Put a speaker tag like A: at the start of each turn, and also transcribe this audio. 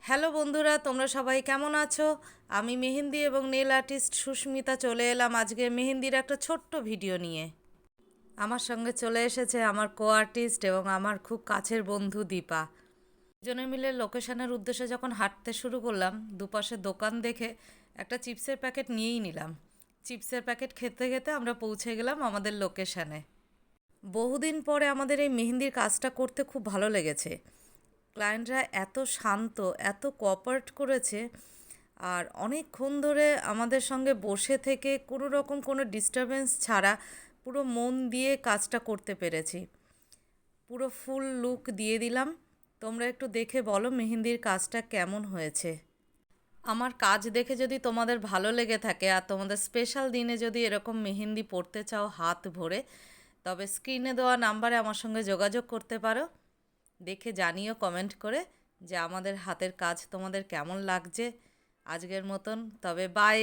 A: Hello বন্ধুরা, তোমরা সবাই কেমন আছো? আমি মেহেন্দি এবং নেল আর্টিস্ট সুস্মিতা চলে এলাম আজকে মেহেন্দির একটা ছোট্ট ভিডিও নিয়ে। আমার সঙ্গে চলে এসেছে আমার কো আর্টিস্ট এবং আমার খুব কাছের বন্ধু দীপা। দুজনে মিলে লোকেশনের উদ্দেশ্যে যখন হাঁটতে শুরু করলাম, দুপাশে দোকান দেখে একটা চিপসের প্যাকেট নিয়েই নিলাম। চিপসের প্যাকেট খেতে খেতে আমরা পৌঁছে গেলাম আমাদের লোকেশনে। বহুদিন পরে আমাদের এই মেহেন্দির কাজটা করতে খুব ভালো লেগেছে। ক্লায়েন্টরা এত শান্ত, এত কোঅপারেট করেছে, আর অনেকক্ষণ ধরে আমাদের সঙ্গে বসে থেকে কোনো রকম কোনো ডিস্টারবেন্স ছাড়া পুরো মন দিয়ে কাজটা করতে পেরেছি। পুরো ফুল লুক দিয়ে দিলাম। তোমরা একটু দেখে বলো মেহেন্দির কাজটা কেমন হয়েছে। আমার কাজ দেখে যদি তোমাদের ভালো লেগে থাকে আর তোমাদের স্পেশাল দিনে যদি এরকম মেহেন্দি পরতে চাও হাত ভরে, তবে স্ক্রিনে দেওয়া নাম্বারে আমার সঙ্গে যোগাযোগ করতে পারো। দেখে জানিও কমেন্ট করে যে আমাদের হাতের কাজ তোমাদের কেমন লাগছে। আজকের মতন তবে বাই।